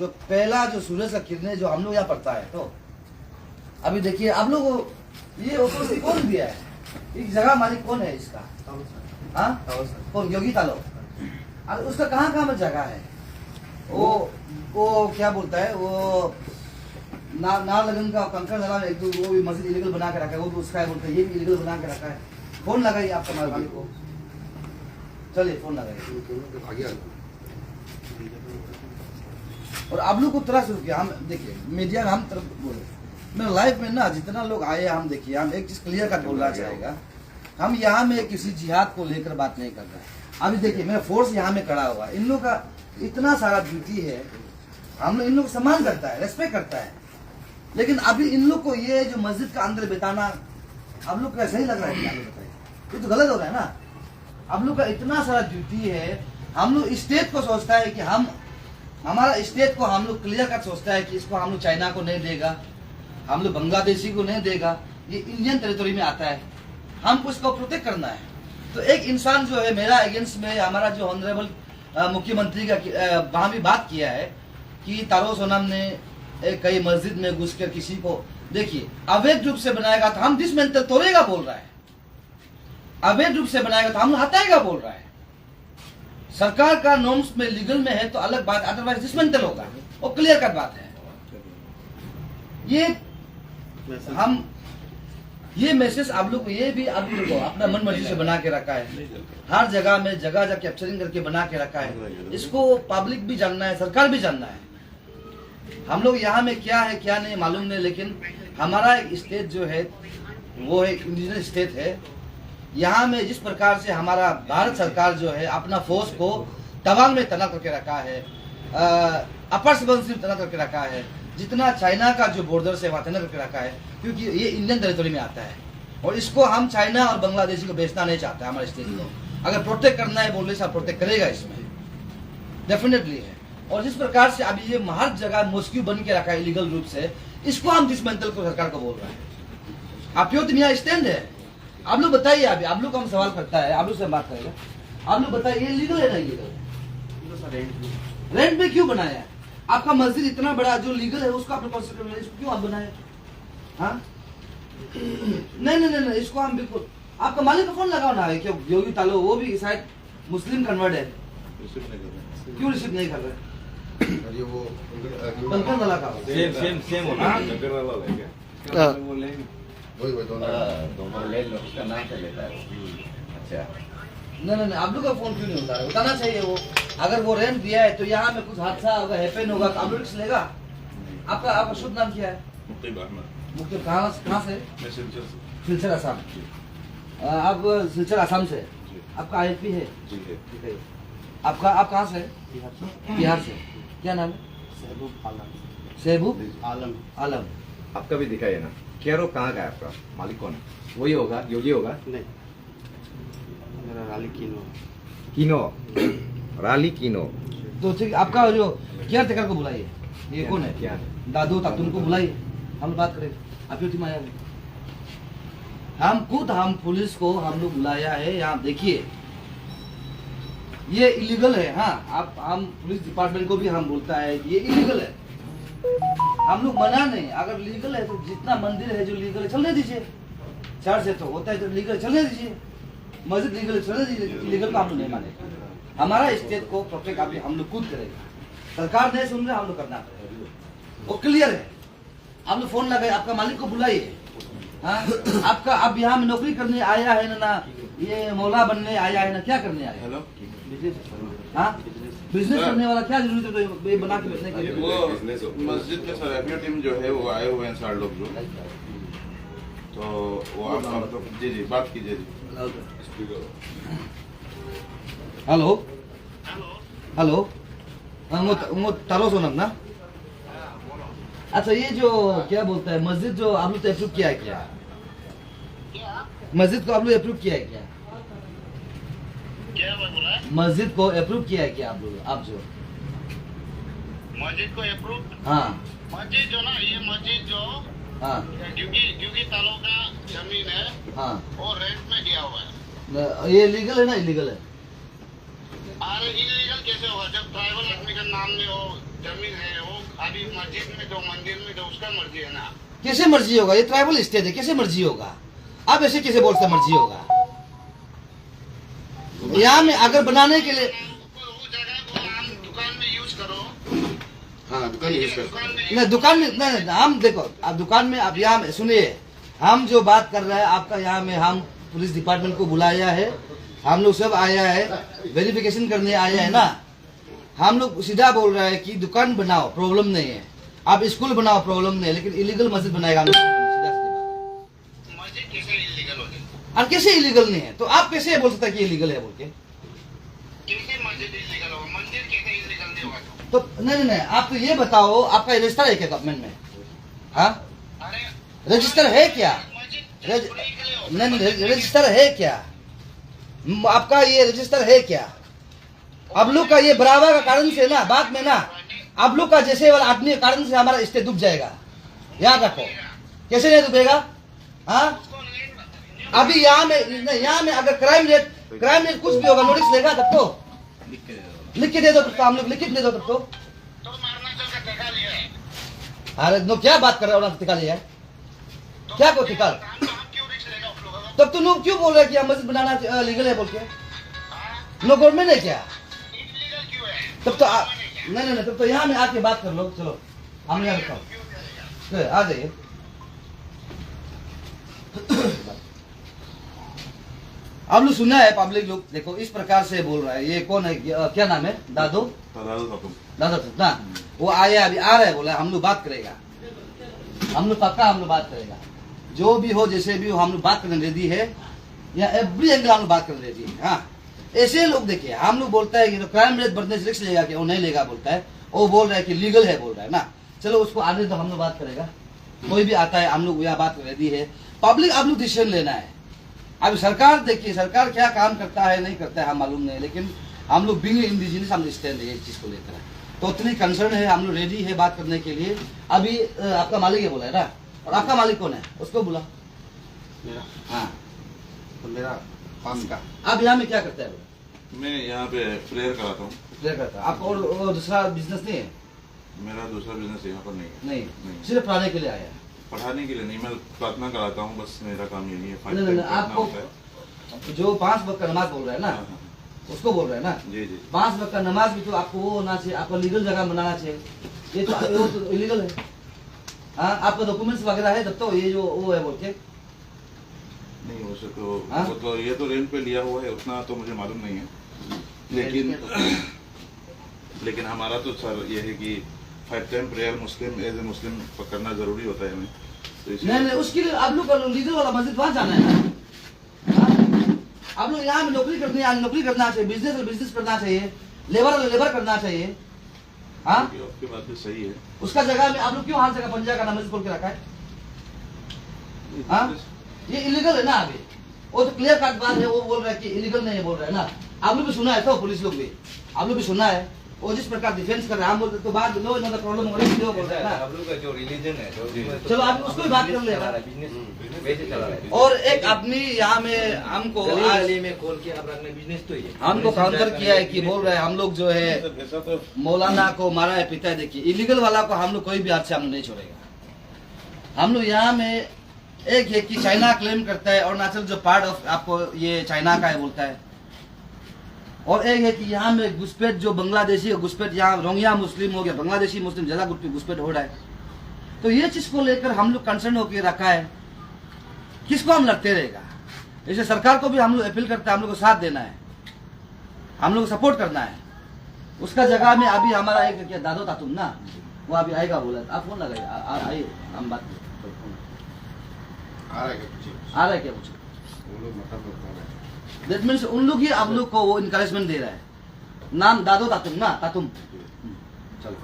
जो पहला जो सूरज का किरणें जो हम लोग यहाँ पड़ता है, तो अभी देखिए आप लोग ये ऑथोरिटी कौन दिया है, इस जगह मालिक कौन है इसका? हाँ कौन? योगी तालो। अरे उसका कहाँ कहाँ में जगह है? वो क्या बोलता है, वो नार लगन का कंकड़ लगा एक तो वो भी मस्जिद इलीगल बना के रखा है, वो भी उसका है, बोलते ये भी इलीगल बना के रखा है। फोन लगाइए आपका मालिक को, चलिए फोन लगाइए। और आप लोग को तरह से रुकिए, हम देखिए मीडिया में हम तरफ बोले, मेरे लाइफ में ना जितना लोग आए हम देखिए, हम एक चीज क्लियर कट बोलना चाहेगा, हम यहाँ में किसी जिहाद को लेकर बात नहीं कर रहे हैं। अभी देखिए मेरा फोर्स यहाँ में खड़ा हुआ, इन लोग का इतना सारा ड्यूटी है, हम लोग इन लोग सम्मान करता है, रेस्पेक्ट करता है, लेकिन अभी इन लोग को ये जो मस्जिद का अंदर बिताना आप लोग को सही लग रहा है? बताइए, ये तो गलत हो रहा है ना। आप लोग का इतना सारा ड्यूटी है, हम लोग स्टेट को सोचता है कि हमारा स्टेट को हम लोग क्लियर कट सोचता है कि इसको हम लोग चाइना को नहीं देगा, हम लोग बांग्लादेशी को नहीं देगा, ये इंडियन टेरिटोरी में आता है, हमको इसको प्रोटेक्ट करना है। तो एक इंसान जो है मेरा अगेंस्ट में, हमारा जो ऑनरेबल मुख्यमंत्री का वहां भी बात किया है कि तारो सोनम ने कई मस्जिद में घुसकर किसी को, देखिए अवैध रूप से बनाएगा तो हम डिसमेंटल तोड़ेगा बोल रहा है, अवैध रूप से बनाएगा तो हम हटाएगा बोल रहा है। सरकार का नॉर्म्स में लीगल में है तो अलग बात, अदरवाइज डिसमेंटल होगा, वो क्लियर कट बात है। ये मैसेज आप लोग को, ये भी आप लोग को अपना मन मर्जी से बना के रखा है, हर जगह में जगह कैप्चरिंग करके बना के रखा है, इसको पब्लिक भी जानना है, सरकार भी जानना है। हम लोग यहाँ में क्या है क्या नहीं मालूम नहीं, लेकिन हमारा एक स्टेट जो है वो एक इंडिजिनस स्टेट है। यहाँ में जिस प्रकार से हमारा भारत सरकार जो है अपना फोर्स को तवांग में तैनात करके रखा है, अपर सुबनसिरी में तैनात करके रखा है, जितना चाइना का जो बॉर्डर से वहाँ तैनात करके रखा है, क्योंकि ये इंडियन टेरिटोरी में आता है और इसको हम चाइना और बांग्लादेशी को बेचना नहीं चाहते। हमारे स्टेट को अगर प्रोटेक्ट करना है बोले सब प्रोटेक्ट करेगा, इसमें डेफिनेटली है। और जिस प्रकार से अभी ये हर जगह मॉस्क्यू बन के रखा है इलीगल रूप से, इसको हम डिसमेंटल को सरकार को बोल रहे हैं। आप क्यों यहाँ स्टैंड है, आप लोग बताइए, अभी आप लोग का हम सवाल करता है, आप लोग से बात करेगा, आप लोग बताइए ये लीगल है ना इलीगल? रेंट में क्यों बनाया है? आपका मस्जिद इतना बड़ा जो लीगल है उसको आपने क्यों आप बनाए? हाँ नहीं, इसको हम बिल्कुल, आपका मालिक का फोन लगाओ ना, क्यों योगी तालो, वो भी शायद मुस्लिम कन्वर्ट है, क्यों रिसीव नहीं कर रहे? अरे वो बंकर वाला का सेम होना नगर वाला है क्या? वो लेंगे वही दोनों ले लो, उसका नाम से लेता है। अच्छा नहीं, आप लोग का फोन क्यों नहीं होता है? बताना चाहिए वो, अगर वो रेंट दिया है तो यहाँ में कुछ हादसा होगा, हैपन होगा तो आप लोग लेगा। आपका शुभ नाम क्या है? मुक्तिब। कहाँ से? सिलचर आसाम। आप सिलचर आसाम से, आपका IFP है? आप कहाँ से? बिहार से। क्या नाम है? सहबूब आलम। आपका भी दिखाइए ना, कैरो कहाँ का है आपका? मालिक कौन है? वही होगा, योगी होगा? नहीं, मेरा राली कीनो। तो ठीक, आपका जो केयर टेकर को बुलाइए, ये कौन है? क्या दादू तातुन को बुलाइए, हम बात करें। आप हम पुलिस को हम लोग बुलाया है, यहाँ देखिए ये इलीगल है। हाँ, हम पुलिस डिपार्टमेंट को भी हम बोलता है ये इलीगल है, हम लोग मना नहीं। अगर लीगल है तो जितना मंदिर है जो लीगल है चलने दीजिए, चर्च है तो होता है तो लीगल चलने दीजिए, मस्जिद लीगल है चलने दीजिए, इलीगल को हम लोग नहीं मानेगा। हमारा स्टेट को प्रोटेक्ट अभी हम लोग खुद करेगा, सरकार नहीं सुन रहे, हम लोग करना पड़ेगा, वो क्लियर है। आप लोग फोन लगाए, आपका मालिक को बुलाइए। हाँ, आपका अब यहाँ में नौकरी करने आया है ना, ये मौला बनने आया है ना, क्या करने आया है? हाँ, बिजनेस करने वाला क्या जरूरत है तो ये बना के बेचने के लिए? वो मस्जिद में सर एफियो टीम जो है वो आए हुए हैं 4 लोग जो, तो वो आप जी बात कीजिए जी। हेलो, वो तारो सोनम ना? अच्छा, ये जो क्या बोलता है मस्जिद जो आप लोग अप्रूव किया है क्या? मस्जिद को आप लोग अप्रूव किया है क्या? मस्जिद को अप्रूव किया है क्या आप लोग? आप जो मस्जिद को अप्रूव, हाँ मस्जिद जो ना, ये मस्जिद जो हाँ क्योंकि तालो का जमीन है, हाँ, वो रेंट में दिया हुआ है। ये लीगल है ना इलीगल है? अरे इलीगल कैसे होगा जब ट्राइबल आदमी का नाम में वो जमीन है, वो अभी मस्जिद में दो, मंदिर में दो, उसका मर्जी है ना। कैसे मर्जी होगा? ये ट्राइबल स्टेट है, कैसे मर्जी होगा? आप ऐसे कैसे बोलते मर्जी होगा? यहाँ में अगर बनाने के लिए वो जगह को हम दुकान में यूज करो। हाँ दुकान यूज कर दुकान में नहीं, दुकान में नहीं, हम देखो, आप दुकान में, आप यहाँ में सुनिए, हम जो बात कर रहे हैं आपका, यहाँ में हम पुलिस डिपार्टमेंट को बुलाया है, हम लोग सब आया है, वेरिफिकेशन करने आया है ना। हम लोग सीधा बोल रहे हैं कि दुकान बनाओ, प्रॉब्लम नहीं है, आप स्कूल बनाओ, प्रॉब्लम नहीं है, लेकिन इलीगल मस्जिद बनाएगा हम लोग, सीधा सीधी बात मस्जिद कैसे इलीगल हो जाए? है। और कैसे इलीगल नहीं है? तो आप कैसे बोल सकते हैं कि इलीगल है बोल के? कैसे मस्जिद इलीगल होगा? मंदिर कैसे इलीगल नहीं होगा? तो नहीं, आप तो ये बताओ, आपका रजिस्टर है क्या गवर्नमेंट में? हाँ, अरे रजिस्टर है क्या? मस्जिद पूरी के लिए होता है। नहीं, रजिस्टर है क्या? आपका ये रजिस्टर है क्या? आप लोग का ये बराबर का कारण से ना, बाद में ना, आप लोग का जैसे वाला आदमी के कारण से हमारा स्टेट डूब जाएगा, याद रखो। कैसे नहीं डूबेगा? हाँ, अभी यहाँ में अगर क्राइम रेट कुछ भी होगा, नोटिस लेगा तब तो लिख के दे दो, तब तो हम लोग लिखित दे दो तब तो। तो मारना चल का टिका लिया है। अरे नो, क्या बात कर रहे हो? टिका लिया है क्या? को टिका? हम क्यों रिस्क लेगा उस लोगों का? तब तो लोग क्यों बोल रहे हैं कि हम मस्जिद बनाना लीगल है बोल के? नो, गवर्नमेंट है क्या? इलीगल क्यों है? तब तो नहीं, तब तो यहाँ में आके बात कर लो। चलो हम यहाँ रुका, आ जाइए। आप लोग सुना है, पब्लिक लोग देखो इस प्रकार से बोल रहा है। ये कौन है? क्या नाम है? दादो दादा ना, वो आया, अभी आ रहा है, बोला हम लोग बात करेगा, हम लोग पक्का हम लोग बात करेगा, जो भी हो जैसे भी हो, हम लोग बात करने रेडी है, या एवरी एंगल हम लोग बात करने रेडी है। हाँ, ऐसे लोग देखिए, हम लोग बोलता है कि तो क्राइम रेट बढ़ने से रिस्क लेगा कि वो नहीं लेगा बोलता है, वो बोल रहा है कि लीगल है बोल रहा है ना। चलो उसको आने तो हम लोग बात करेगा, कोई भी आता है, हम लोग यहाँ बात रेडी है। पब्लिक आप लोग डिसीजन लेना है। अब सरकार देखिए, सरकार क्या काम करता है नहीं करता है हम मालूम नहीं, लेकिन हम लोग बिंग इंडिजिनस हम स्टैंड है इस चीज को लेकर, तो उतनी कंसर्न है, हम लोग रेडी है बात करने के लिए। अभी आपका मालिक है बोला है ना, और आपका मालिक कौन है उसको बुला। मेरा हाँ, तो मेरा पास का आप यहाँ में क्या करता है? मैं यहाँ पे प्रेयर कराता हूँ। प्रेयर करता है। आपका और दूसरा बिजनेस नहीं है? मेरा दूसरा बिजनेस यहाँ पर नहीं है। नहीं, सिर्फ पढ़ाने के लिए आया है? पढ़ाने के लिए नहीं, मैं प्रार्थना कराता हूँ, बस मेरा काम यही है। 5 नहीं, टाइम नहीं, प्रार्थना आपको होता है। जो 5 वक्त का नमाज बोल रहा है ना, हाँ, हाँ, उसको बोल रहे हैं ना। जी जी 5 वक्त का नमाज भी तो आपको वो होना चाहिए, आपको लीगल जगह बनाना चाहिए। ये तो वो तो इलीगल है। हाँ, आपका डॉक्यूमेंट्स वगैरह है तब तो ये जो वो है बोल के। नहीं, वैसे तो हाँ? वो तो ये तो रेंट पे लिया हुआ है, उतना तो मुझे मालूम नहीं है, लेकिन हमारा तो सर ये है कि 5 time prayer Muslim as a Muslim करना जरूरी होता है हमें, तो नहीं, उसके लिए आप लोग का लीगल वाला मस्जिद वहाँ जाना है ना। हाँ? आप लोग यहाँ में नौकरी करना चाहिए, बिजनेस करना चाहिए, लेबर करना चाहिए। हाँ, आपकी बात भी सही है। उसका जगह में आप लोग क्यों हर जगह पंजा का मस्जिद खोल के रखा है? हाँ, ये इलीगल है ना। अभी वो तो क्लियर कट बात है, वो बोल रहा है कि इलीगल नहीं है बोल रहा है ना। आप लोग भी सुना है, तो पुलिस लोग भी, आप लोग भी सुना है, वो जिस प्रकार डिफेंस कर रहे हैं, हम बोलते तो बाद नो नो प्रॉब्लम हो रही है बोल रहे हैं ना। आप लोग का जो रिलीजन है, जो चलो आप उसको भी बात कर लेगा। बिजनेस वैसे चला रहा है। और एक आदमी यहाँ में हमको आज गली में खोल के आप रखने बिजनेस तो ये हमको काउंटर किया है कि बोल रहे हैं हम लोग जो है ऐसा तो मौलाना को मारा है पिता है। देखिए, इलीगल वाला को हम लोग कोई भी हाथ से हम लोग नहीं छोड़ेगा। हम लोग यहाँ में एक है कि चाइना क्लेम करता है, अरुणाचल जो पार्ट ऑफ आपको ये चाइना का है बोलता है, और एक है कि यहाँ में घुसपैठ जो बांग्लादेशी घुसपैठ, यहाँ रोहिंग्या मुस्लिम हो गया, बांग्लादेशी मुस्लिम ज्यादा घुसपैठ हो रहा है। तो ये चीज को लेकर हम लोग कंसर्न होकर रखा है, किसको हम लड़ते रहेगा। जैसे सरकार को भी हम लोग अपील करते हैं, हम लोग को साथ देना है, हम लोग को सपोर्ट करना है। उसका जगह में अभी हमारा एक क्या दादो तातुम ना, वो अभी आएगा बोला, आप फोन लगाइए, आइए हम बात आ रहा है क्या कुछ? आ रहा है क्या पूछो। वो लोग मतलब बता रहे हैं। दैट मीन्स उन लोग ही आप लोग को वो इनकरेजमेंट दे रहा है। नाम दादो तातुम ना, तातुम। चलो,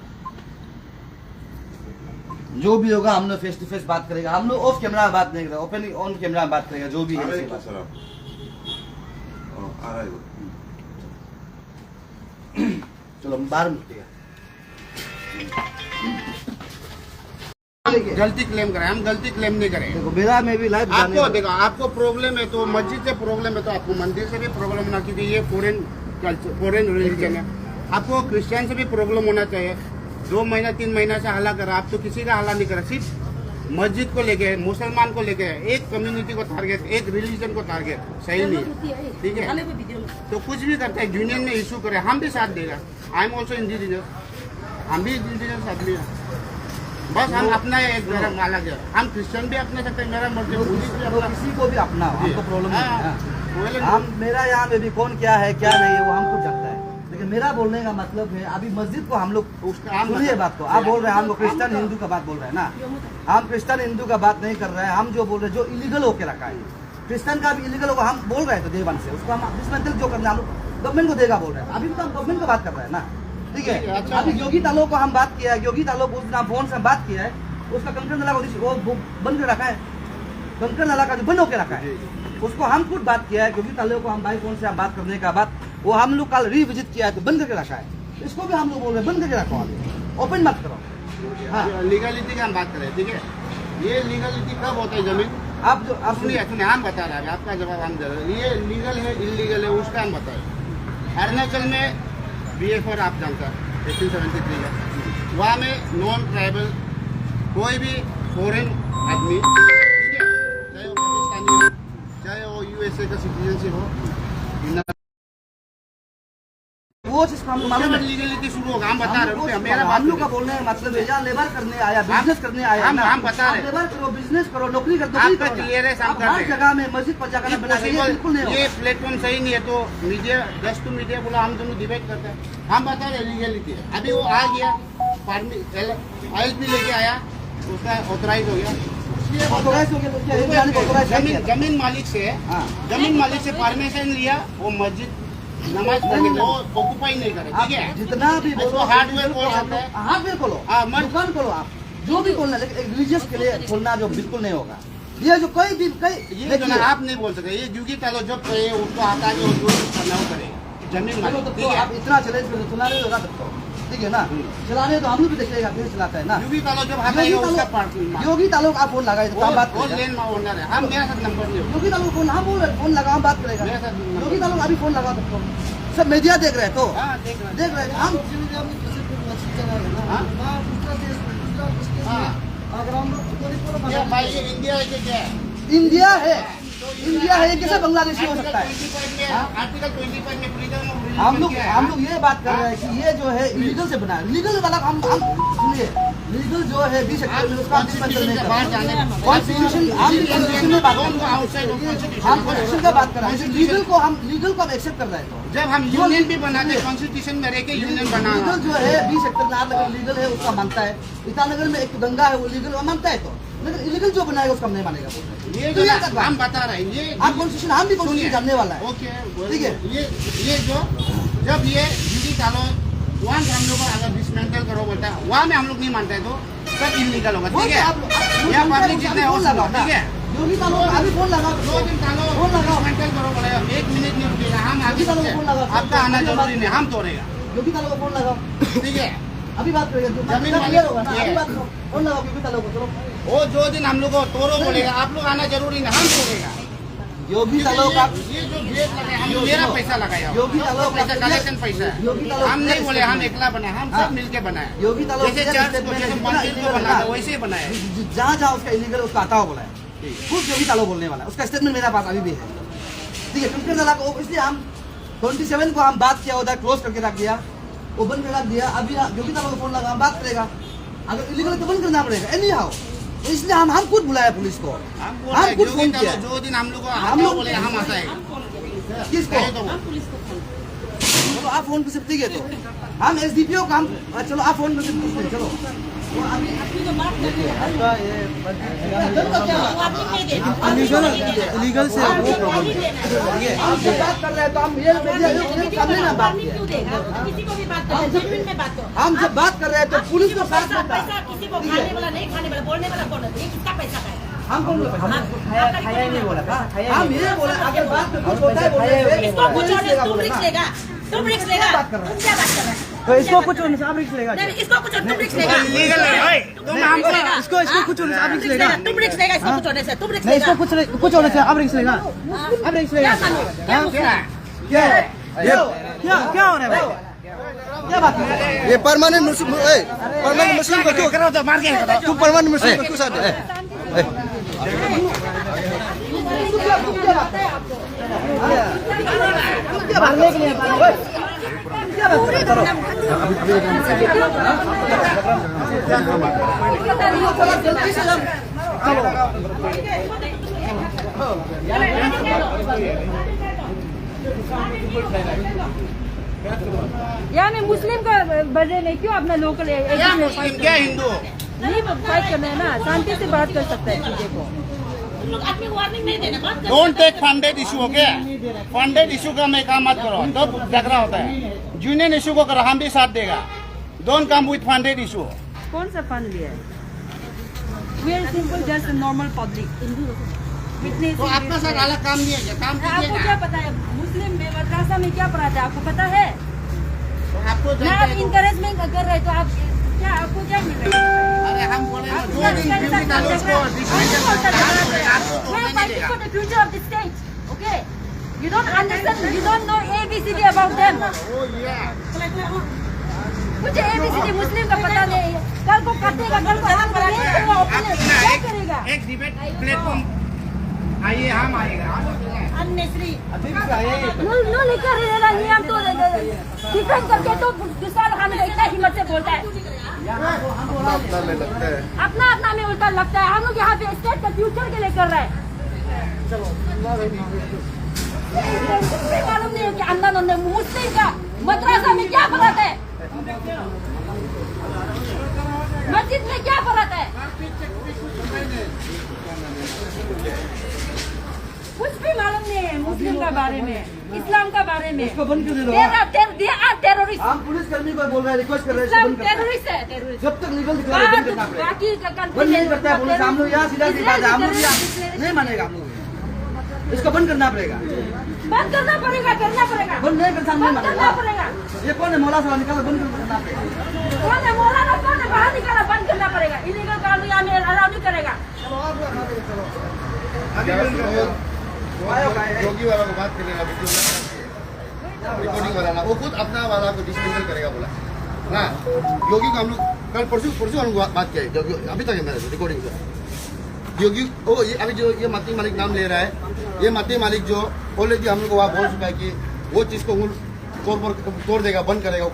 जो भी होगा हम लोग फेस टू फेस बात करेगा, हम लोग ऑफ कैमरा बात नहीं करेगा, ओपन ऑन कैमरा बात करेगा, जो भी आ है रहा उसी है क्या बात। सर आप? आ रहा है वो। चलो हम बाहर मिलते हैं। गलती क्लेम करें, हम गलती क्लेम नहीं करें। देखो मेरा में भी लाइव आपको देखो, आपको प्रॉब्लम है तो मस्जिद से प्रॉब्लम है तो आपको मंदिर से भी प्रॉब्लम ना, क्योंकि ये फॉरेन रिलीजन है। आपको क्रिश्चियन से भी प्रॉब्लम होना चाहिए, 2 महीना 3 महीना से हल्ला करा, आप तो किसी का हल्ला नहीं करा, सिर्फ मस्जिद को लेके, मुसलमान को लेके, एक कम्युनिटी को टारगेट, एक रिलीजन को टारगेट, सही नहीं है, ठीक है। तो कुछ भी करते हैं, यूनियन में इशू करे, हम भी साथ देगा। आई एम ऑल्सो इंडिविजुअल, हम भी इंडिविजुअल आदमी हैं, बस हम अपना एक धर्म अलग है, हम क्रिश्चियन भी अपना सकते हैं, मेरा मर्जी, बुद्धिस्ट भी तो अपना, किसी को भी अपना हो, हमको प्रॉब्लम नहीं है। हाँ, हम मेरा यहाँ पे भी कौन क्या है क्या नहीं है वो हमको जानता है, लेकिन मेरा बोलने का मतलब है अभी मस्जिद को हम लोग उसका हम सुनिए बात को, आप बोल रहे हैं हम लोग क्रिश्चियन हिंदू का बात बोल रहे हैं ना, हम क्रिश्चियन हिंदू का बात नहीं कर रहे हैं, हम जो बोल रहे हैं जो इलीगल होके रखा है, क्रिश्चियन का भी इलीगल होगा, हम बोल रहे हैं तो देवन से उसको हम डिसमेंटल जो करना हम लोग गवर्नमेंट को देगा बोल रहे हैं, अभी तो हम गवर्नमेंट का बात कर रहे हैं ना, ठीक है। अभी योगी तालो को हम बात किया है, योगी तालो को उस दिन फोन से बात किया है, उसका कंकड़ नाला वो बंद कर रखा है, कंकड़ नाला का जो बंद होकर रखा है उसको हम खुद बात किया है, क्योंकि तालो को हम भाई फोन से हम बात करने का बात वो हम लोग कल रिविजिट किया है तो बंद करके रखा है, इसको भी हम लोग बोल रहे हैं बंद करके रखो, आप ओपन मत करो। हाँ लीगलिटी की हम बात करें, ठीक है। ये लीगलिटी कब होता है जमीन, आप जो आप सुनिए सुनिए, हम बता रहे हैं, आपका जवाब हम दे रहे हैं, ये लीगल है इलीगल है उसका हम बताएं। अरुणाचल में BF4 आप जानता है 1873 का, वहाँ में नॉन ट्राइबल कोई भी फॉरेन आदमी, ठीक है, चाहे वो पाकिस्तानी हो, चाहे वो USA का सिटीजनशिप हो, वो चीज हम मालूम है, लीगलिटी शुरू होगा, हम बता रहे हैं, मेरा हम लोग का बोलने का मतलब है यहाँ लेबर करने आया, बिजनेस करने आया, हम बता रहे हैं, लेबर करो, बिजनेस करो, नौकरी करो, आपका क्लियर है, सब हर जगह में मस्जिद पर जाकर बना चाहिए, बिल्कुल नहीं ये होगा। प्लेटफॉर्म सही नहीं है, तो मीडिया जस्ट टू मीडिया बोला, हम दोनों डिबेट करते हैं, हम बता रहे लीगलिटी है। अभी वो आ गया, ILP लेके आया, उसका ऑथराइज हो गया, ऑथराइज हो गया तो क्या है, जाने को ऑथराइज कर दिया था। जमीन मालिक से, हाँ। जमीन मालिक से परमिशन लिया, वो मस्जिद नमाज पढ़ने वो ऑक्यूपाई नहीं करे, ठीक है। जितना भी बोलो इसको हार्डवेयर बोल सकते हैं, हार्डवेयर खोलो, हाँ, दुकान खोलो, आप जो भी खोलना, लेकिन एक रिलीजियस के लिए खोलना जो बिल्कुल नहीं होगा। ये जो कोई भी ये जो ना आप नहीं बोल सकते, ये जुगी तालो जब कहे उसको आता है, जो करना वो करे, जमीन मालिक, ठीक है। आप इतना चैलेंज में चलाने होगा तब तो ठीक है ना, चलाने तो हम लोग भी देखेगा कैसे चलाता है ना। जुगी तालो जब आता है उसका पार्ट, योगी तालो का आप फोन लगाए तो बात वो करेगा, लेन में ओनर है, हम मेरा साथ नंबर नहीं योगी तालो फोन हम बोल रहे फोन लगा हम बात करेगा, मेरे साथ नंबर- योगी तालो अभी फोन लगा सकते हो, सब मीडिया देख रहे हैं तो हाँ, देख रहे हैं। देख रहे हैं हम हाँ। क्या भाई ये इंडिया है कि क्या है? इंडिया है, इंडिया है, ये कैसे बांग्लादेशी हो सकता है। आर्टिकल 25 में फ्रीडम ऑफ रिलीजन हम लोग क्या है? हम लोग ये बात कर रहे हैं कि ये जो है इलीगल से बना है, लीगल वाला हम सुनिए, लीगल जो है 20 सेक्टर में उसका डिस्पेंसर नहीं कर रहे, कॉन्स्टिट्यूशन हम कॉन्स्टिट्यूशन में बात कर रहे हैं, हम कॉन्स्टिट्यूशन का बात कर रहे हैं, लीगल को हम एक्सेप्ट कर रहे हैं। तो जब हम यूनियन भी बनाते हैं, कॉन्स्टिट्यूशन में रह के यूनियन बनाना, लीगल जो है 20 सेक्टर नाहरलगुन लीगल है उसका मानता है, ईटानगर में एक गंगा है वो लीगल वो मानता है, तो लेकिन इलीगल जो बनाएगा उसका हम नहीं मानेगा। ये तो जो ये ना, तक बात। हम बता रहे हैं, ये आप कॉन्स्टिट्यूशन हम भी कॉन्स्टिट्यूशन जानने वाला है, ओके, ठीक है। ये जो जब ये जुगी तालो वहाँ से हम लोग को अगर डिसमेंटल करो बोलता है, वहाँ में हम लोग नहीं मानते हैं, तो सब इलीगल होगा, ठीक है। या पब्लिक जितने हो लगा ठीक है, योगी तालो अभी फोन लगाओ, 2 दिन तालो फोन लगाओ, डिसमेंटल करो बोलेगा, 1 मिनट नहीं रुकेगा, हम आगे योगी तालो को बढ़ते फोन हैं। लगाओ, आपका आना जरूरी नहीं, हम तोड़ेगा, योगी तालो को फोन लगाओ, ठीक है। अभी बात करेंगे, जो जमीन मतलब क्लियर होगा ना, मालिक- अभी बात करो, फोन लगाओ योगी तालो को, चलो वो जो दिन हम लोग को तोड़ो बोलेगा, आप लोग आना जरूरी नहीं, हम तोड़ेगा। योगी तालो का ये जो भेद लगे, हम मेरा पैसा लगाया, योगी तालो का पैसा कलेक्शन पैसा योगी है, तालो हम नहीं का बोले हम एकला बनाए, हम हाँ। सब मिलके बनाए, योगी तालो जैसे का चर्च को स्टेटमेंट जैसे है, मंदिर को illegal बनाया था। वैसे ही बनाए। जहाँ जहाँ उसका इलीगल उसका आता हुआ बोला है, खुद योगी तालो बोलने वाला है, उसका स्टेटमेंट मेरे पास अभी भी है, ठीक है। कंकड़ नाला को इसलिए हम 27 को हम बात किया उधर क्लोज करके रख दिया, वो बंद कर रख दिया, अभी योगी तालो को फोन लगा हम बात करेगा, अगर इलीगल है तो बंद करना पड़ेगा एनी हाउ, तो इसलिए हम खुद बुलाया पुलिस को, हम बोल हम रहे खुद हैं, फोन जो किया, जो दिन हम लोग को हम हम लोग- बोले हम आता है, किसको कहे तो वो। चलो आप फोन पे से ठीक है, तो हम SDPO का हम चलो आप फोन पे से पूछ लें, चलो वो अभी आपका ये इलीगल से वो प्रॉब्लम है, आप जो बात कर रहे हैं तो हम ये सामने ना बात किया, किसी को भी बात करो, जमीन में बात करो। हम जब बात कर रहे हैं तो पुलिस को साथ पैसा में था। पैसा किसी को खाने वाला नहीं खाने वाला बोलने वाला कौन है? ये किसका पैसा का है? हम कौन बोला खाया नहीं बोला, हम ये बोला अगर बात में कुछ होता है बोलने इसको कुछ से होने तुम रिक्स लेगा, तुम रिक्स लेगा, बात कर रहे तुम क्या बात कर रहे हैं? तो इसको कुछ होने से आप रिस्क लेगा, नहीं, इसको कुछ तुम रिक्स लेगा, लीगल है भाई, तुम हमको इसको कुछ होने से आप रिस्क लेगा, तुम रिक्स लेगा, इसको कुछ होने से तुम रिक्स नहीं लेगा। इसको कुछ होने से आप रिस्क लेगा, आप रिस्क लेगा, क्या मानो? क्या मुझसे? क्या है? क्या हो रहा है भाई? क्या बात कर रहे हैं? ये परमानेंट मुस्लिम परमानेंट मुस्लिम को क्यों करो तो मार के करो। तू परमानेंट मुस्लिम को क्यों साथ दे? मारने के लिए क्या बात कर रहे हो? गलती से यहाँ में मुस्लिम का बर्थडे में क्यों अपना लोकल क्या मुस्लिम क्या हिंदू? नहीं फाइट करना है ना, शांति से बात कर सकता है चीजें को। तुम लोग आदमी को वार्निंग नहीं देना, बात कर। Don't take funded issue, okay? Funded issue का मैं काम मत करो, तो झगड़ा होता है। यूनियन इशू को करो, हम भी साथ देगा। Don't come with funded issue. कौन सा फंड लिया है? We are simple just normal public. तो आपका सर अलग काम नहीं है, काम कीजिए आपको ना। क्या पता है मुस्लिम में मदरसा में क्या पढ़ाते हैं, आपको पता है? तो आपको ना आप इंकरेजमेंट कर रहे तो आप क्या, आपको क्या मिल रहा है? अरे हम बोले ना, जो दिन ड्यूटी डालो उसको डिस्कशन आपको तो नहीं देगा। for the future of the state, okay? You don't understand, you don't know ABCD about them. मुझे ABCD मुस्लिम का पता नहीं है। कल को कटेगा, कल को हम करेंगे, तो वो अपने क्या करेगा? एक डिबेट प्लेटफॉर्म आइए, हम आएगा। Unnecessary। नो लेकर रहेगा नियम तो डिफेंड करके तो दूसरा हमें इतना हिम्मत से बोलता है। अपना अपना में उल्टा लगता है। हम लोग यहाँ पे स्टेट का फ्यूचर के लिए कर रहे हैं। मालूम नहीं है कि आंदोलन ने मुस्लिम का मदरसा में क्या फर्क है, मस्जिद में क्या फर्क है, कुछ भी मालूम नहीं है मुस्लिम का बारे में, इस्लाम का बारे में। इसको बंद कर दो। टेररिस्ट, हम पुलिस कर्मी को बोल रहे हैं, रिक्वेस्ट कर रहे हैं, इसको इस्लाम बंद कर दो। टेररिस्ट है, टेररिस्ट। जब तक लीगल डिक्लेरेशन बंद करना पड़ेगा। बाकी का बंद नहीं करता है पुलिस, हम लोग यहाँ सीधा सीधा हम लोग नहीं मानेगा, हम लोग इसको बंद करना पड़ेगा। बंद करना पड़ेगा, करना पड़ेगा, बंद नहीं करता हम नहीं बंद करना मानेगा। पड़ेगा। ये कौन है मौला साला निकालो, बंद करना पड़ेगा। कौन है मौलाना, कौन है बाहर निकाला, बंद करना पड़ेगा। इलीगल काम यहाँ में अलाउ नहीं करेगा। योगी वाला को बात करेगा, रिकॉर्डिंग वाला ना, वो खुद अपना वाला को डिसमेंटल करेगा बोला ना। योगी को हम लोग कल परसों हम लोग बात किया, अभी तक है मेरे रिकॉर्डिंग से। योगी ओ ये अभी जो ये मती मालिक नाम ले रहा है, ये मती मालिक जो ऑलरेडी हम लोग को वहाँ बोल चुका है कि वो चीज़ को तोड़ देगा, बंद करेगा।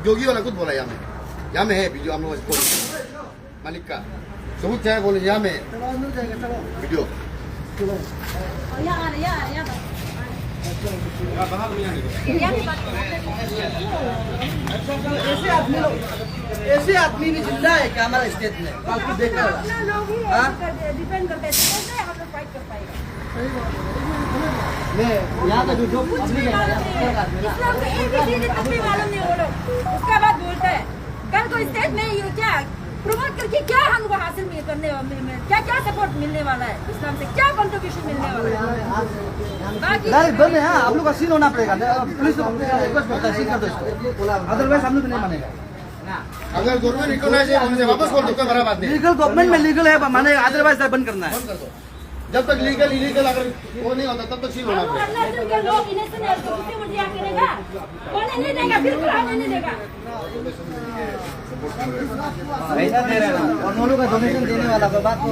योगी वाला खुद बोला यहाँ में है वीडियो, हम लोग मालिक का सबूत चाहे बोले यहाँ में वीडियो। ऐसे आदमी भी जिंदा है क्या हमारा स्टेट में? आपको देखा होगा। अपना लोग ही हाँ? डिपेंड करते हैं, कैसे हम लोग फाइट कर पाएगा? यहाँ का जो कुछ भी मालूम नहीं है, इस्लाम का ABCD तक भी मालूम नहीं वो लोग। उसका बाद बोलता है कल को स्टेट में ये क्या प्रमोट करके क्या हमको हासिल करने में क्या क्या सपोर्ट मिलने वाला है, इस्लाम से क्या कंट्रीब्यूशन मिलने वाला है। बाकी डायरेक्ट बंद है। हाँ, आप लोग का सीन होना पड़ेगा। पुलिस रिक्वेस्ट करता है, सीन कर दो इसको, अदरवाइज हम लोग नहीं मानेगा। अगर गवर्नमेंट रिकॉग्नाइज है उनसे वापस बोल दो, कोई बड़ा बात नहीं। लीगल गवर्नमेंट में लीगल है माने, अदरवाइज बंद करना है। जब तक लीगल इलीगल अगर वो नहीं होता तब तक सील होना हम पड़ेगा। अरुणाचल के लोग इलेक्शन है तो किसी मुझे करेगा, होने नहीं देगा, बिल्कुल होने नहीं देगा। पैसा दे रहे हैं और नोलू का डोनेशन देने वाला को बात को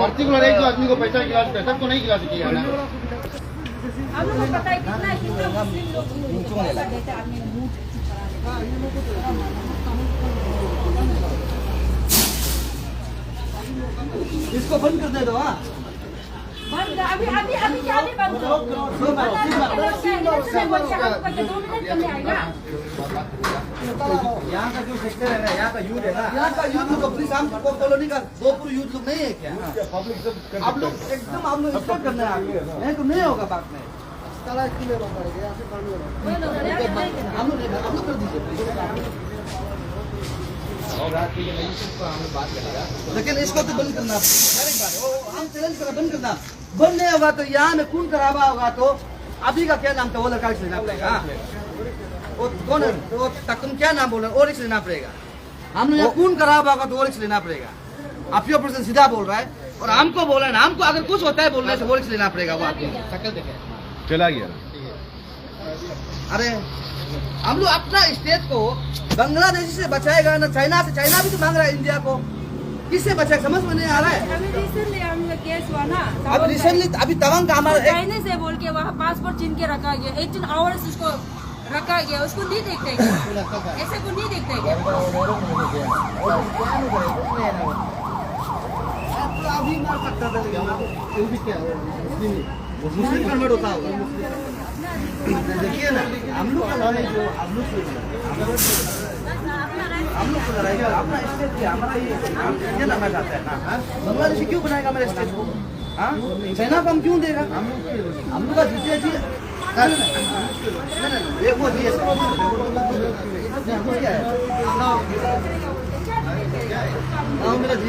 पर्टिकुलर एक जो आदमी को पैसा खिला सकता है, सबको नहीं खिला सकेगा ना। हम लोग को पता है कितना कितना मुस्लिम लोग पैसा देते हैं आदमी मुंह इसको बंद कर दे दो। हाँ, बंद अभी अभी अभी क्या भी बंद करो। यहाँ का जो सेक्टर है ना, यहाँ का यूथ है ना, यहाँ का यूथ को पुलिस आम कॉलोनी का 2 यूथ लोग नहीं है क्या? आप लोग एकदम आप लोग स्टॉप करना है आगे, नहीं तो नहीं होगा बात में। हम लोग कर दीजिए, लेकिन इसको तो बंद करना, हम चैलेंज करा बंद करना। बंद नहीं होगा तो यहाँ में खून खराबा होगा तो अभी का क्या नाम था वो लड़का लेना पड़ेगा। वो कौन है वो तुम क्या नाम बोल रहे हो, और रिक्स लेना पड़ेगा। हम लोग खून खराब होगा तो और रिक्स लेना पड़ेगा। आप 100% सीधा बोल रहा है, और हमको बोला ना, हमको अगर कुछ होता है बोलने से बोल के लेना पड़ेगा वो आदमी। शक्ल देखे चला गया ना। अरे हम लोग अपना स्टेट को बांग्लादेश से बचाएगा ना चाइना से, चाइना भी तो मांग रहा है इंडिया को, किससे बचाएगा समझ में नहीं आ रहा है। अभी रिसेंटली हम लोग केस हुआ ना, अब रिसेंटली अभी तवांग का हमारा चाइना से बोल के वहाँ पासपोर्ट छीन के रखा गया, 18 आवर्स उसको रखा गया, उसको नहीं देखते क्या? ऐसे को नहीं देखते क्या? अभी मार सकता था मुस्लिम कन्वर्ट होता होगा। देखिए ना हम लोग का लड़ाई जो हम लोग को लड़ाई अपना स्टेट क्या हमारा ये इंडियन हमें जाता है ना, बांग्लादेश क्यों बनाएगा हमारे स्टेट को? हाँ चाइना को हम क्यों देगा? हम लोग का जीते जी नहीं वो जी मेरा जी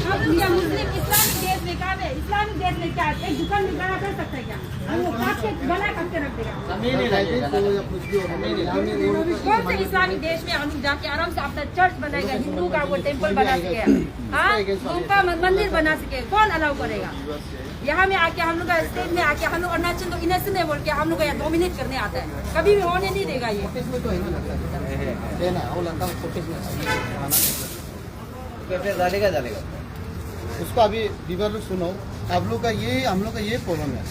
क्या मुस्लिम इस्लामिक देश में काम है, इस्लामिक देश में क्या एक दुकान में बना कर सकता है क्या? हम वो काट के बना करके रख देगा। कौन से इस्लामिक देश में हम जाके आराम से अपना चर्च बनाएगा, हिंदू का वो टेम्पल बना सके, हाँ उनका मंदिर बना सके, कौन अलाउ करेगा? यहाँ में आके हम लोग का स्टेट में आके हम लोग अरुणाचल तो इनसेंट है बोल के हम लोग का यहाँ डोमिनेट करने आता है, कभी भी होने नहीं देगा ये। डालेगा उसको अभी विवरण सुनो। आप लोग का ये हम लोग का ये प्रॉब्लम है,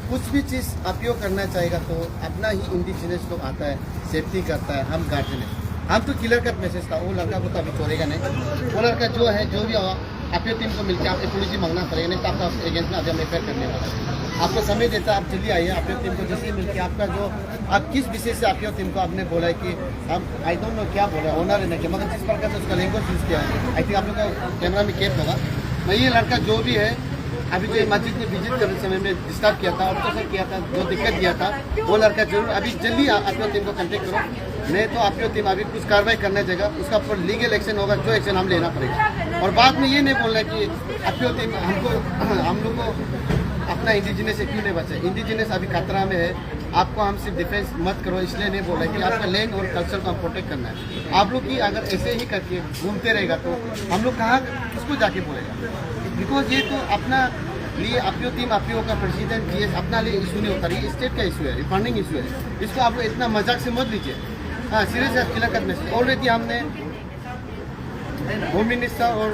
कुछ भी चीज़ उपयोग करना चाहेगा तो अपना ही इंडिजिनस लोग आता है, सेफ्टी करता है, हम गार्जियन है। हम तो क्लियर कट मैसेज था, वो लड़का को तो अभी छोड़ेगा नहीं। वो लड़का जो है जो भी आपके टीम को मिलकर आपको पुलिस मांगना पड़ेगा, नहीं तो आपका एजेंट में अभी हम एफ करने वाला है। आपको समय देता है, आप जल्दी आइए। आपके टीम को जैसे मिलकर आपका जो आप किस विषय से आपके टीम को आपने बोला है कि हम आई डोंट नो क्या बोला है, ओनर है क्या, मगर जिस प्रकार से उसका लैंग्वेज यूज़ किया है, आई थिंक आप लोग का कैमरा में कैप होगा। मैं ये लड़का जो भी है अभी जो मस्जिद में विजिट करने समय में डिस्टर्ब किया था और तो सब किया था, जो दिक्कत दिया था, वो लड़का जरूर अभी जल्दी आपके टीम को कंटेक्ट करो, नहीं तो आपकी टीम अभी कुछ कार्रवाई करना चाहिए, उसका ऊपर लीगल एक्शन होगा, जो एक्शन हम लेना पड़ेगा। और बाद में ये नहीं बोलना कि आपकी टीम हम लोग को अपना इंडिजिनस से क्यों नहीं बचा। इंडिजिनस अभी खतरा में है, आपको हम सिर्फ डिफेंस मत करो इसलिए नहीं बोल रहे कि आपका लैंड और कल्चर को हम प्रोटेक्ट करना है। आप लोग की अगर ऐसे ही करके घूमते रहेगा तो हम लोग कहाँ किसको जाके बोलेगा? बिकॉज ये तो अपना लिए आपकी टीम आपकी का प्रेसिडेंट ये अपना लिए इशू नहीं होता, ये स्टेट का इशू है, फंडिंग इशू है। इसको आप लोग इतना मजाक से मत लीजिए। हाँ सीरियस है क्लियर कट मैसेज। ऑलरेडी हमने होम मिनिस्टर और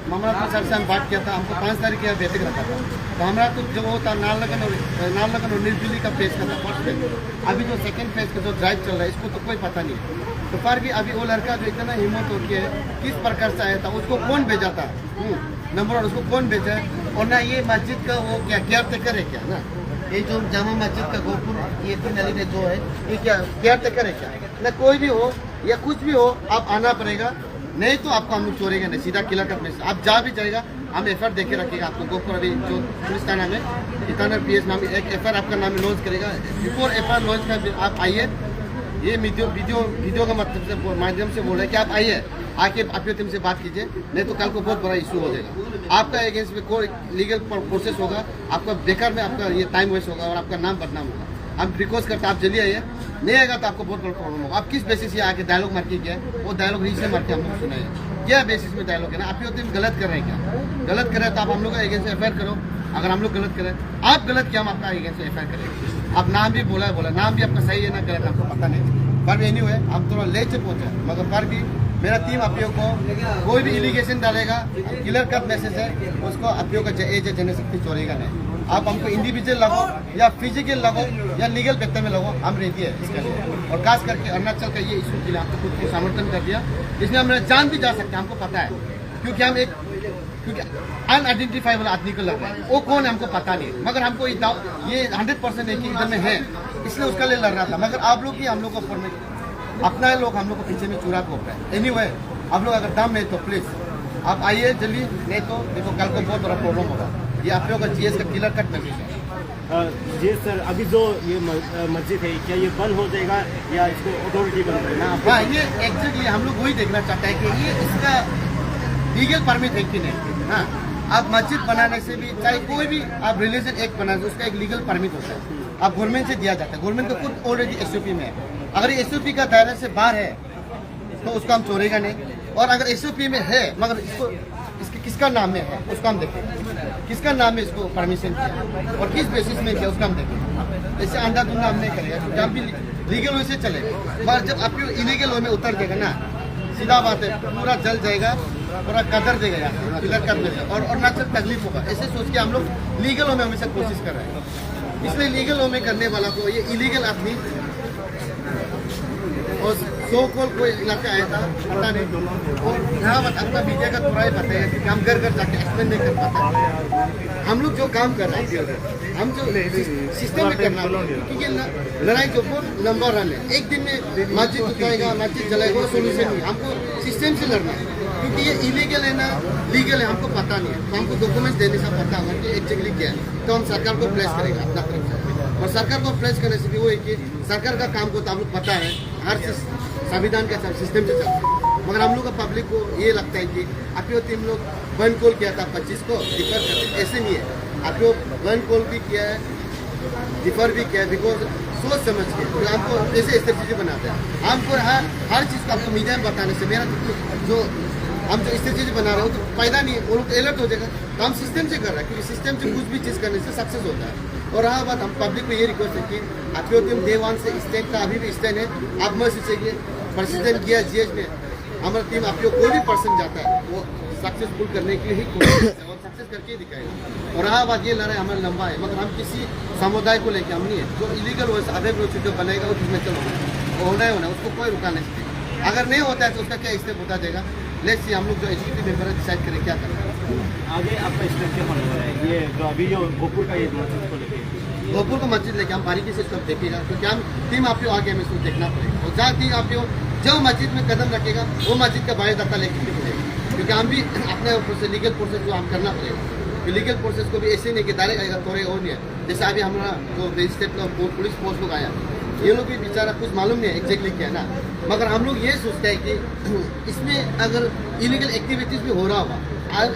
मामला सर से हम बात किया था, हमको 5 तारीख का बैठक रखा था, तो हमारा तो जो वो था नालगन और निर्जुली का फेज का था फर्स्ट फेज। अभी जो सेकंड फेज का जो ड्राइव चल रहा है इसको तो कोई पता नहीं। तो पर भी अभी वो लड़का जो इतना हिम्मत होके किस प्रकार से आया था, उसको कौन भेजा था, नंबर 1 उसको कौन भेजा है, और ना ये मस्जिद का वो क्या केयर टेकर है क्या ना, ये जो जामा मस्जिद का गोपुर ये 3 नली में जो है ये क्या केयर टेकर है क्या ना, कोई भी हो या कुछ भी हो आप आना पड़ेगा, नहीं तो आपको हम लोग छोड़ेंगे नहीं, सीधा किला कट में आप जा भी जाएगा हम एफआईआर देके रखेगा आपको। गोपुर अभी जो पुलिस थाना में इतना PS नाम एक एफआईआर आपका नाम लॉन्च करेगा। बिफोर एफआईआर लॉन्च का आप आइए, ये वीडियो का मतलब से माध्यम से बोल रहे हैं कि आप आइए, आके आपके टीम से बात कीजिए, नहीं तो कल को बहुत बड़ा इशू हो जाएगा। आपका अगेंस्ट में कोई लीगल प्रोसेस होगा, आपका बेकार में आपका ये टाइम वेस्ट होगा और आपका नाम बदनाम होगा। हम रिक्वेस्ट करते हैं आप जल्दी आइए, नहीं आएगा तो आपको बहुत बड़ा प्रॉब्लम होगा। आप किस बेसिस ये आके डायलॉग मार के गया, वो डायलॉग रीच से मार के हम लोग सुनाए, क्या बेसिस में डायलॉग है ना, आपकी टीम गलत कर रहे हैं क्या, गलत कर रहे हैं तो आप हम लोग का अगेंस्ट एफआईआर करो। अगर हम लोग गलत करें, आप गलत किया हम आपका अगेंस्ट एफआईआर करेंगे। आप नाम भी बोला नाम भी आपका सही है ना गलत हमको पता नहीं, पर भी एनीवे हम थोड़ा लेट से पहुंचे, मगर पर भी मेरा टीम आप लोग को कोई भी इलीगेशन डालेगा क्लियर कट मैसेज है, उसको आप लोग का जनशक्ति छोड़ेगा नहीं। आप हमको इंडिविजुअल लगो या फिजिकल लगो या लीगल वेक्टर में लगो, हम रेडी है इसके लिए। और खास करके अरुणाचल का ये इशू के लिए हमको खुद को समर्थन कर दिया, इसमें हम जान भी जा सकते हैं, हमको पता है, क्योंकि हम क्योंकि अनआइडेंटिफाइबल आदमी को लग रहा है, वो कौन है हमको पता नहीं, मगर हमको ये 100% है कि इधर में है, इसलिए उसका लिए लड़ रहा था। मगर आप लोग ही हम लोग को ऊपर में अपना लोग हम लोग को पीछे में चूरा को है। एनीवे आप लोग अगर दम है तो प्लीज आप आइए जल्दी, नहीं तो देखो कल को बहुत बड़ा प्रॉब्लम होगा। ये आप लोग का GS का क्लियर कट मैसेज है। जी सर, अभी जो ये मस्जिद है क्या ये बंद हो जाएगा या इसको अथॉरिटी बंद करना? हाँ ये एग्जैक्टली हम लोग वही देखना चाहते हैं कि ये इसका लीगल परमिट है कि नहीं। हाँ आप मस्जिद बनाने से भी, चाहे कोई भी आप रिलीजन एक्ट बनाने, उसका एक लीगल परमिट होता है, आप गवर्नमेंट से दिया जाता है। गवर्नमेंट का खुद ऑलरेडी एसओपी में है। अगर एसओपी का दायरा से बाहर है तो उसको हम छोड़ेगा नहीं, और अगर एसओपी में है मगर इसको इसके किसका नाम में है उसको हम देखेंगे, किसका नाम में इसको परमिशन किया और किस बेसिस में किया उसका हम देखेंगे। ऐसे अंधाधुंधा हम नहीं करेंगे, क्योंकि हम भी लीगल वे से चलेगा। मगर जब आप इलीगल वे में उतर देगा ना, सीधा बात है, पूरा जल जाएगा, पूरा कदर देगा, क्लियर कर देगा, और ना सिर्फ तकलीफ होगा। ऐसे सोच के हम लोग लीगल वे में हमेशा कोशिश कर रहे हैं। इसलिए लीगल वे में करने वाला को ये इलीगल आदमी और सो कॉल कोई इलाका आया था पता नहीं, और यहाँ अपना मीडिया का थोड़ा ही बताएगा कि हम घर घर जाके एक्सप्लेन नहीं कर पाता। हम लोग जो काम कर रहे हैं, हम जो सिस्टम में करना, क्योंकि लड़ाई जो बहुत लंबा रन है, एक दिन में मस्जिद उठाएगा, मस्जिद जलाएगा, वो सोल्यूशन नहीं। हमको सिस्टम से लड़ना है, क्योंकि ये इलीगल है ना लीगल है हमको पता नहीं है। तो हमको डॉक्यूमेंट्स देने से पता होगा कि एक्चुअली क्या है, तो हम सरकार को प्लेस करेगा अपना तरफ से। और सरकार को प्लेस करने से भी वो है कि सरकार का काम को तो आप लोग पता है, हर चीज संविधान के सिस्टम से चलता है। मगर हम लोग का पब्लिक को ये लगता है कि आप लोग 3 लोग वन कॉल किया था 25 को डिफर करते, ऐसे नहीं है। आप लोग वन कॉल भी किया है, डिफर भी किया है, बिकॉज सोच समझ के तो हमको ऐसे स्ट्रेटेजी बनाते हैं। हमको हर चीज़ को आपको मीडिया में बताने से मेरा जो हम जो स्ट्रेटेजी बना रहे हो तो फायदा नहीं है, वो लोग अलर्ट हो जाएगा। तो हम सिस्टम से कर रहे हैं, क्योंकि सिस्टम से कुछ भी चीज़ करने से सक्सेस होता है। और रहा बात, हम पब्लिक को ये रिक्वेस्ट है कि आप लोग डे 1 से स्टैंड का अभी भी स्टैंड है। आप मत सोचिए प्रेसिडेंट किया जीएच में हमारा टीम, आप लोग कोई भी पर्सन जाता है वो सक्सेसफुल करने के लिए ही कोशिश करता है और सक्सेस करके ही दिखाएगा। और रहा बात, ये लड़ाई हमारा लंबा है, मगर हम किसी समुदाय को लेकर हम नहीं है। जो इलीगल हो अवैध रूप से जो बनेगा वो किसमें चल होना है, उसको कोई रुका नहीं सकता। अगर नहीं होता है तो उसका क्या स्टेप होता जाएगा। लेट्स सी, हम लोग जो एग्जीक्यूटिव मेंबर है डिसाइड करें क्या करना है। आगे आपका स्टेप क्या होने वाला है? ये जो अभी जो गोपुर का ये मस्जिद को लेके, गोपुर को मस्जिद लेके हम बारीकी से इसको देखेगा, क्योंकि हम टीम आप लोग आगे हमें इसको देखना पड़ेगा। और जहाँ टीम आप लोग जो मस्जिद में कदम रखेगा वो मस्जिद का बायोडाटा लेके पड़ेगा, क्योंकि हम भी अपने ऊपर से लीगल प्रोसेस जो हम करना पड़ेगा। लीगल प्रोसेस को भी ऐसे नहीं कि डायरेक्ट आएगा थोड़े और नहीं है। जैसे अभी हमारा जो रजिस्ट्रेट पुलिस फोर्स लोग आया, ये लोग भी बेचारा कुछ मालूम नहीं है एग्जैक्टली क्या है ना, मगर हम लोग ये सोचते हैं कि इसमें अगर इलीगल एक्टिविटीज़ भी हो रहा होगा,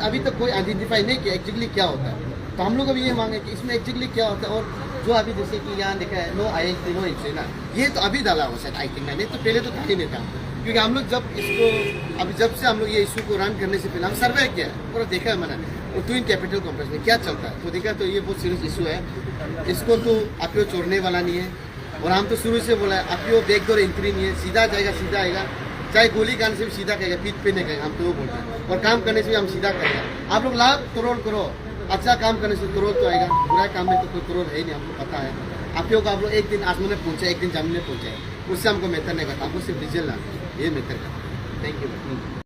अभी तक कोई आइडेंटिफाई नहीं किया एक्चुअली क्या होता है। तो हम लोग अभी ये मांगे कि इसमें एक्चुअली क्या होता है। और जो अभी जैसे कि यहाँ लिखा है नो IHT नो HC ना, ये तो अभी डाला हुआ शायद आई थिंक, नहीं तो पहले तो था ही नहीं था। क्योंकि हम लोग जब इसको अभी जब से हम लोग ये इशू को रन करने से पहले हम सर्वे किया है, पूरा देखा है मैंने और ट्विन कैपिटल कॉम्प्लेक्स में क्या चलता है, तो देखा तो ये बहुत सीरियस इशू है। इसको तो आप लोग छोड़ने वाला नहीं है। और हम तो शुरू से बोला है आप लोग बैकडोर एंट्री नहीं है, सीधा जाएगा सीधा आएगा, चाहे गोली खाने से भी सीधा कहेगा, पीठ पे नहीं कहेगा, हम तो वो बोलते हैं। और काम करने से भी हम सीधा करेंगे। आप लोग लाभ करोड़ करो, अच्छा काम करने से करोड़ तो आएगा, बुरा काम में तो कोई करोड़ है नहीं, हमको पता है। आप लोग एक दिन आसमान में पहुंचे, एक दिन जमीन में पहुंचे, उससे हमको मेहतर नहीं करता, हमको सिर्फ डीजल लाना, ये मेहतर करता। Thank you.